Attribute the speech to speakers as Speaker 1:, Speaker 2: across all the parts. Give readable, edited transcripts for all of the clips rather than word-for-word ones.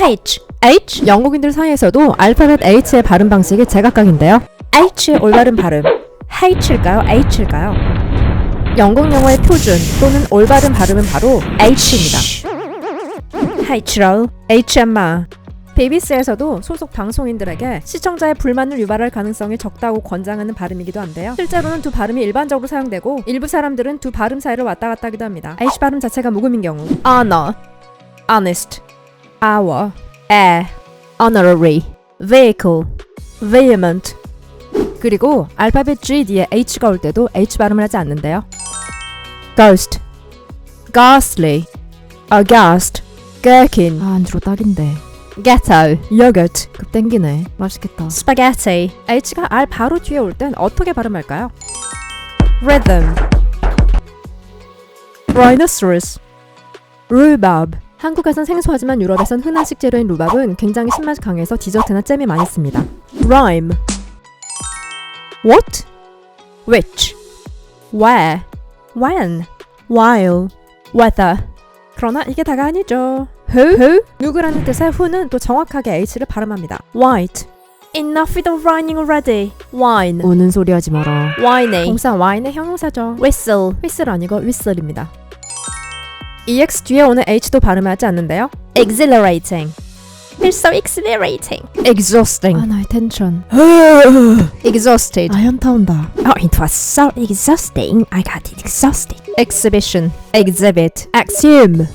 Speaker 1: H. 영국인들 사이에서도 알파벳 H의 발음 방식이 제각각인데요. H의 올바른 발음 H일까요? H일까요? 영국 영어의 표준 또는 올바른 발음은 바로 H입니다. H로 H엠마. BBC에서도 소속 방송인들에게 시청자의 불만을 유발할 가능성이 적다고 권장하는 발음이기도 한데요. 실제로는 두 발음이 일반적으로 사용되고 일부 사람들은 두 발음 사이를 왔다 갔다 하기도 합니다. H 발음 자체가 무음인 경우 honor, honest, hour, air, honorary, vehicle, vehement. 그리고 알파벳 G 뒤에 H가 올 때도 H 발음을 하지 않는데요. ghost, ghastly, aghast, gherkin. 안 들어 딱인데. ghetto, yogurt. 급 땡기네. 맛있겠다. spaghetti. H가 R 바로 뒤에 올 땐 어떻게 발음할까요? rhythm, rhinoceros, rhubarb. 한국에선 생소하지만 유럽에선 흔한 식재료인 루밥은 굉장히 신맛이 강해서 디저트나 잼에 많이 씁니다. rhyme, what, which, where, when, while, whether. 그러나 이게 다가 아니죠. who? 누구라는 뜻의 who는 또 정확하게 H를 발음합니다. white. Enough with the rhyming already. wine. 우는 소리 하지 마라. whiny. 동사 wine의 형용사죠. whistle. whistle 아니고 whistle입니다. EX 뒤에 오는 H도 발음하지 않는데요. exhilarating. It's so exhilarating. exhausting. 아 나의 텐션. exhausted. 아 현타 온다. Oh, it was so exhausting. I got exhausted. exhibition. exhibit. axiom.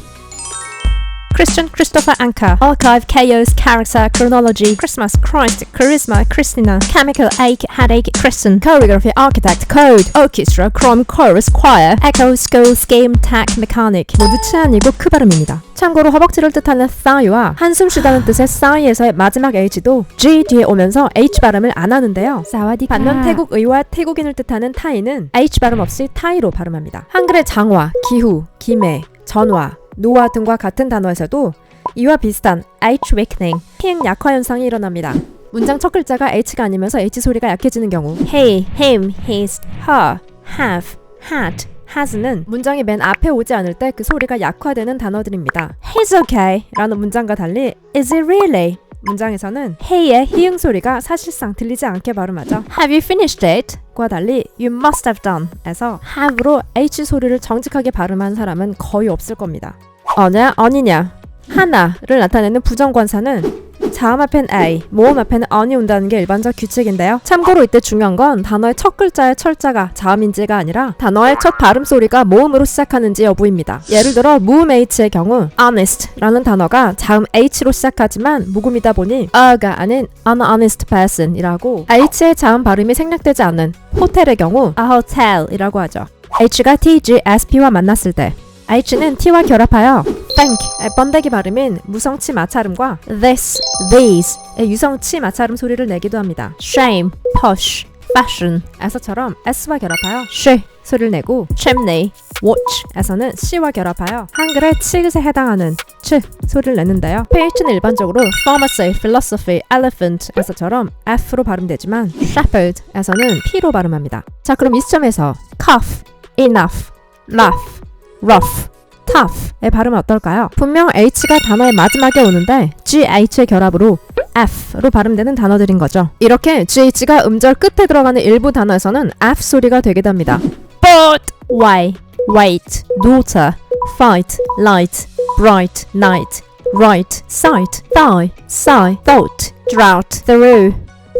Speaker 1: Christian, Christopher Anker, Archive, Chaos, Character, Chronology, Christmas, Christ, Charisma, Christina, Chemical, Ache, Headache, Kristen, Choreography, Architect, Code, Orchestra, Chrome, Chorus, Choir, Echo, School, Scheme, Tech, Mechanic. 모두 치 아니고 크 발음입니다. 참고로 허벅지를 뜻하는 thigh와 한숨 쉬다는 뜻의 sigh에서의 마지막 H도 G 뒤에 오면서 H 발음을 안 하는데요. 사와디카. 반면 태국 의와 태국인을 뜻하는 타이는 H 발음 없이 타이로 발음합니다. 한글의 장화, 기후, 기매, 전화, 노화 등과 같은 단어에서도 이와 비슷한 H weakening, 피행 약화 현상이 일어납니다. 문장 첫 글자가 H가 아니면서 H 소리가 약해지는 경우 he, him, his, her, have, had, has는 문장이 맨 앞에 오지 않을 때 그 소리가 약화되는 단어들입니다. He's okay 라는 문장과 달리 Is it really? 문장에서는 hey의 히응 소리가 사실상 들리지 않게 발음하죠. Have you finished it? 과 달리 You must have done 에서 have로 H 소리를 정직하게 발음한 사람은 거의 없을 겁니다. 어냐, 어니냐, 하나를 나타내는 부정관사는 자음 앞엔 A, 모음 앞에는 on이 온다는 게 일반적 규칙인데요. 참고로 이때 중요한 건 단어의 첫 글자의 철자가 자음인지가 아니라 단어의 첫 발음 소리가 모음으로 시작하는지 여부입니다. 예를 들어 무음 H의 경우 honest라는 단어가 자음 H로 시작하지만 무음이다 보니 a가 아닌 an honest person 이라고 H의 자음 발음이 생략되지 않는 호텔의 경우 a hotel이라고 하죠. H가 T, G, S, P와 만났을 때 H는 T와 결합하여 thank의 번데기 발음인 무성치 마찰음과 this, these의 유성치 마찰음 소리를 내기도 합니다. shame, posh, fashion 에서처럼 S와 결합하여 she 소리를 내고 chimney, watch에서는 C와 결합하여 한글의 치읓에 해당하는 치 소리를 내는데요. PH는 일반적으로 pharmacy, philosophy, elephant 에서처럼 F로 발음되지만 shepherd에서는 P로 발음합니다. 자 그럼 이 시점에서 cough, enough, laugh, rough, tough의 발음은 어떨까요? 분명 H가 단어의 마지막에 오는데 GH의 결합으로 F로 발음되는 단어들인 거죠. 이렇게 GH가 음절 끝에 들어가는 일부 단어에서는 F 소리가 되기도 합니다. But, way, wait, daughter, fight, light, bright, night, right, sight, thigh, sigh, thought, drought, through,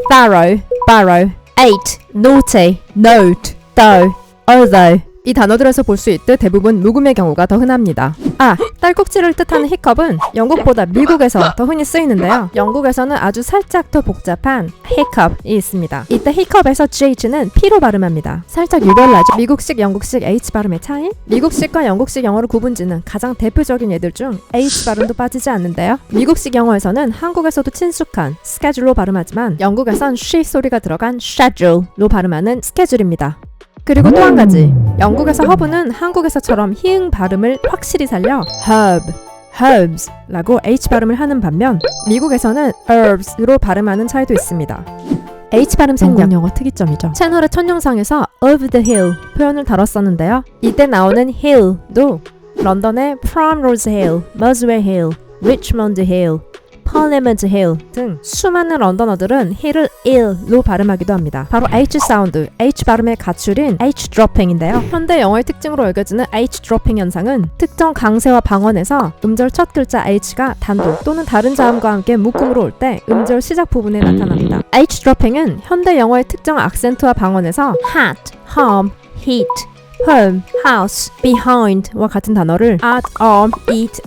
Speaker 1: barrow, barrow, eight, naughty, note, though, although. 이 단어들에서 볼 수 있듯 대부분 무음의 경우가 더 흔합니다. 딸꾹질을 뜻하는 히컵은 영국보다 미국에서 더 흔히 쓰이는데요. 영국에서는 아주 살짝 더 복잡한 hiccup이 있습니다. 이때 hiccup에서 GH는 P로 발음합니다. 살짝 유별나죠. 미국식, 영국식 H 발음의 차이? 미국식과 영국식 영어를 구분짓는 가장 대표적인 예들 중 H 발음도 빠지지 않는데요. 미국식 영어에서는 한국에서도 친숙한 schedule로 발음하지만 영국에선 she 소리가 들어간 schedule로 발음하는 스케줄입니다. 그리고 또 한 가지, 영국에서 허브는 한국에서처럼 히응 발음을 확실히 살려 herb, herbs 라고 H 발음을 하는 반면 미국에서는 herbs로 발음하는 차이도 있습니다. H 발음 생략 영어 특이점이죠. 채널의 첫 영상에서 over the hill 표현을 다뤘었는데요. 이때 나오는 hill도 런던의 Primrose Hill, Muswell Hill, Richmond Hill, Parliament Hill 등 수많은 런던어들은 hill을 ill로 발음하기도 합니다. 바로 H 사운드, H 발음의 가출인 H dropping인데요. 현대 영어의 특징으로 여겨지는 H dropping 현상은 특정 강세와 방언에서 음절 첫 글자 H가 단독 또는 다른 자음과 함께 묶음으로 올 때 음절 시작 부분에 나타납니다. H dropping은 현대 영어의 특정 악센트와 방언에서 hat, home, heat, home, house, behind와 같은 단어를 at, eat,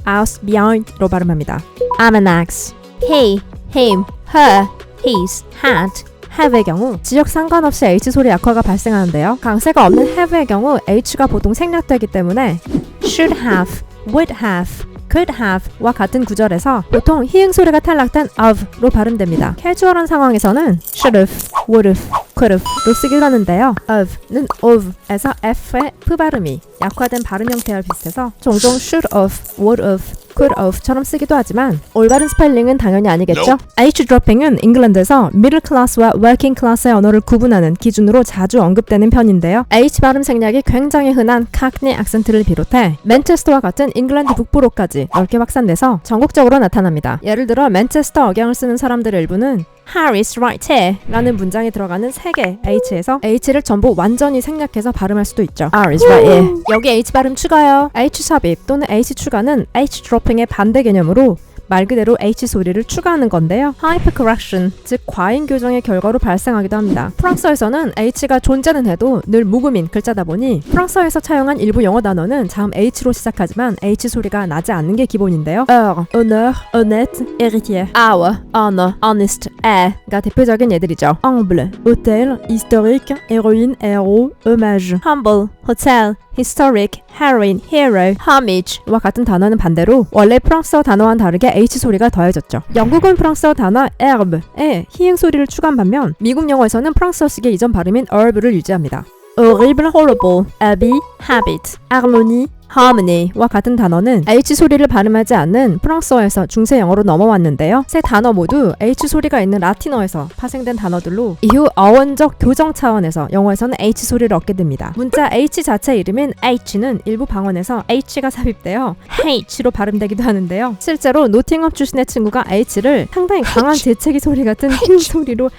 Speaker 1: house, behind로 발음합니다. almanacs, he, him, her, his, had, have의 경우 지역 상관없이 H 소리 약화가 발생하는데요. 강세가 없는 have의 경우 H가 보통 생략되기 때문에 should have, would have, could have 와 같은 구절에서 보통 히읗 소리가 탈락된 of로 발음됩니다. 캐주얼한 상황에서는 should have, would have, could have로 쓰기도 하는데요. of는 of에서 f의 f 발음이 약화된 발음 형태와 비슷해서 종종 should have, would have, could have처럼 쓰기도 하지만 올바른 스펠링은 당연히 아니겠죠? H dropping은 잉글랜드에서 미들 클래스와 워킹 클래스의 언어를 구분하는 기준으로 자주 언급되는 편인데요. H 발음 생략이 굉장히 흔한 칵니 악센트를 비롯해 맨체스터와 같은 잉글랜드 북부로까지 넓게 확산돼서 전국적으로 나타납니다. 예를 들어 맨체스터 억양을 쓰는 사람들의 일부는 Harry's right here 라는 문장에 들어가는 3개 H에서 H를 전부 완전히 생략해서 발음할 수도 있죠. Harry's right here. 여기 H 발음 추가요. H 삽입 또는 H 추가는 H dropping의 반대 개념으로 말 그대로 H 소리를 추가하는 건데요. hypercorrection, 즉 과잉 교정의 결과로 발생하기도 합니다. 프랑스어에서는 H가 존재는 해도 늘 무음인 글자다 보니 프랑스어에서 차용한 일부 영어 단어는 자음 H로 시작하지만 H 소리가 나지 않는 게 기본인데요. honneur, honnête, héritier, hour, honor, honest, heir가 대표적인 예들이죠. humble, hôtel, historique, héroïne, héros, hommage, humble, hotel, historic, heroine, hero, homage와 같은 단어는 반대로 원래 프랑스어 단어와는 다르게 H 소리가 더해졌죠. 영국은 프랑스어 단어 herbe에 히읗 소리를 추가한 반면 미국 영어에서는 프랑스어식의 이전 발음인 herb를 유지합니다. horrible, horrible, habit, habit, harmonie, harmony와 같은 단어는 H 소리를 발음하지 않는 프랑스어에서 중세 영어로 넘어왔는데요. 세 단어 모두 H 소리가 있는 라틴어에서 파생된 단어들로 이후 어원적 교정 차원에서 영어에서는 H 소리를 얻게 됩니다. 문자 H 자체 이름인 H는 일부 방언에서 H가 삽입되어 H로 발음되기도 하는데요. 실제로 노팅엄 출신의 친구가 H를 상당히 강한 재채기 소리 같은 흰 소리로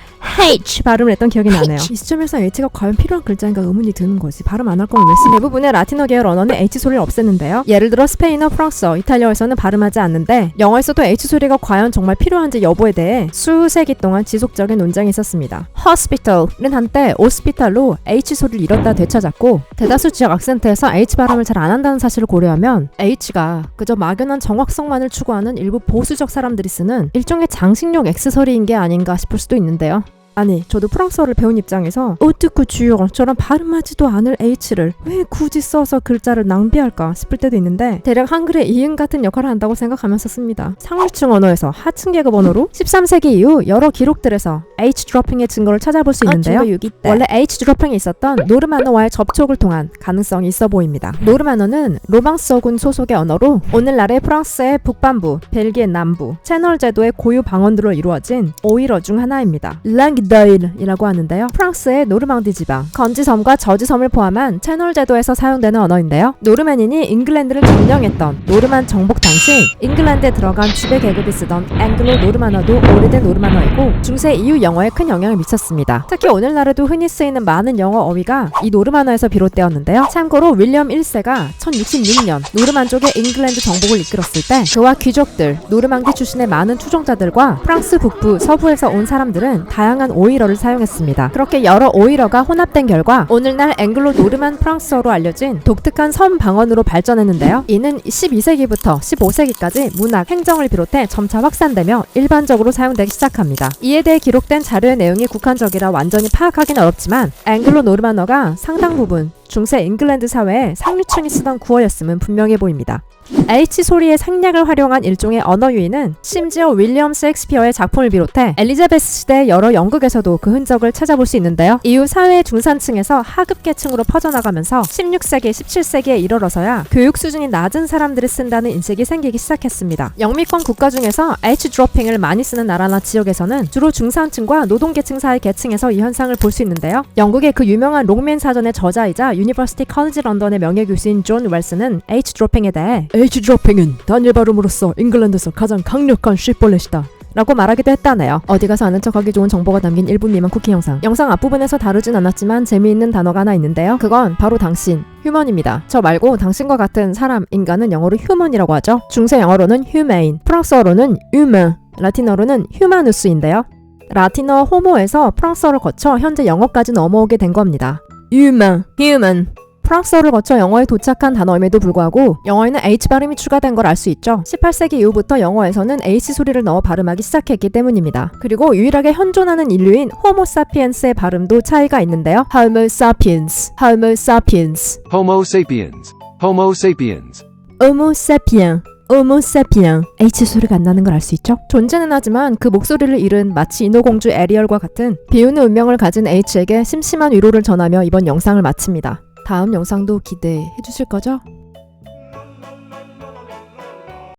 Speaker 1: H 발음을 했던 기억이 나네요. 이 시점에서 H가 과연 필요한 글자인가 의문이 드는 거지. 발음 안 할 거면 왜 쓰? 대부분의 라틴어 계열 언어는 H 소리를 없앴는데요. 예를 들어 스페인어, 프랑스어, 이탈리아에서는 발음하지 않는데 영어에서도 H 소리가 과연 정말 필요한지 여부에 대해 수세기 동안 지속적인 논쟁이 있었습니다. hospital은 한때 hospital로 H 소리를 잃었다 되찾았고 대다수 지역 악센트에서 H 발음을 잘 안 한다는 사실을 고려하면 H가 그저 막연한 정확성만을 추구하는 일부 보수적 사람들이 쓰는 일종의 장식용 액세서리인 게 아닌가 싶을 수도 있는데요. 아니, 저도 프랑스어를 배운 입장에서 haute couture처럼 발음하지도 않을 H를 왜 굳이 써서 글자를 낭비할까 싶을 때도 있는데 대략 한글의 이응 같은 역할을 한다고 생각하면서 씁니다. 상류층 언어에서 하층 계급 언어로 13세기 이후 여러 기록들에서 H dropping의 증거를 찾아볼 수 있는데요. 원래 H dropping이 있었던 노르만어와의 접촉을 통한 가능성이 있어 보입니다. 노르만어는 로망스어군 소속의 언어로 오늘날의 프랑스의 북반부, 벨기에 남부, 채널 제도의 고유 방언들로 이루어진 오일어 중 하나입니다. 랑기더일이라고 하는데요. 프랑스의 노르망디 지방, 건지섬과 저지섬을 포함한 채널 제도에서 사용되는 언어인데요. 노르맨인이 잉글랜드를 점령했던 노르만 정복 당시 잉글랜드에 들어간 지배 계급이 쓰던 앵글로 노르만어도 오래된 노르만어이고 중세 이후 영어에 큰 영향을 미쳤습니다. 특히 오늘날에도 흔히 쓰이는 많은 영어 어휘가 이 노르만어에서 비롯되었는데요. 참고로 윌리엄 1세가 1066년 노르만족의 잉글랜드 정복을 이끌었을 때 그와 귀족들, 노르망디 출신의 많은 추종자들과 프랑스 북부, 서부에서 온 사람들은 다양한 오일어를 사용했습니다. 그렇게 여러 오일어가 혼합된 결과 오늘날 앵글로 노르만 프랑스어로 알려진 독특한 섬 방언으로 발전했는데요. 이는 12세기부터 15세기까지 문학, 행정을 비롯해 점차 확산되며 일반적으로 사용되기 시작합니다. 이에 대해 기록된 자료의 내용이 국한적이라 완전히 파악하기는 어렵지만 앵글로 노르만어가 상당 부분 중세 잉글랜드 사회에 상류층이 쓰던 구어였음은 분명해 보입니다. H 소리의 생략을 활용한 일종의 언어 유희는 심지어 윌리엄 셰익스피어의 작품을 비롯해 엘리자베스 시대 여러 연극에서도 그 흔적을 찾아볼 수 있는데요. 이후 사회의 중산층에서 하급 계층으로 퍼져나가면서 16세기, 17세기에 이르러서야 교육 수준이 낮은 사람들이 쓴다는 인식이 생기기 시작했습니다. 영미권 국가 중에서 H dropping을 많이 쓰는 나라나 지역에서는 주로 중산층과 노동계층 사이 계층에서 이 현상을 볼 수 있는데요. 영국의 그 유명한 롱맨 사전의 저자이자 유니버시티 college 런던의 명예교수인 존 웰스는 H dropping에 대해 H 드로핑은 단일 발음으로서 잉글랜드에서 가장 강력한 쉿볼렛이다 라고 말하기도 했다네요. 어디 가서 아는 척하기 좋은 정보가 담긴 1분 미만 쿠키 영상. 영상 앞부분에서 다루진 않았지만 재미있는 단어가 하나 있는데요. 그건 바로 당신, 휴먼입니다. 저 말고 당신과 같은 사람, 인간은 영어로 휴먼이라고 하죠. 중세 영어로는 humane, 프랑스어로는 humain, 라틴어로는 humanus인데요. 라틴어 호모에서 프랑스어를 거쳐 현재 영어까지 넘어오게 된 겁니다. human, human. 프랑스어를 거쳐 영어에 도착한 단어임에도 불구하고 영어에는 H 발음이 추가된 걸 알 수 있죠. 18세기 이후부터 영어에서는 H 소리를 넣어 발음하기 시작했기 때문입니다. 그리고 유일하게 현존하는 인류인 호모 사피엔스의 발음도 차이가 있는데요. Homo sapiens, Homo sapiens,
Speaker 2: Homo sapiens. Homo sapiens.
Speaker 1: Homo sapien, Homo sapien. H 소리가 안 나는 걸 알 수 있죠. 존재는 하지만 그 목소리를 잃은 마치 인어공주 에리얼과 같은 비우는 운명을 가진 H에게 심심한 위로를 전하며 이번 영상을 마칩니다. 다음 영상도 기대해 주실 거죠?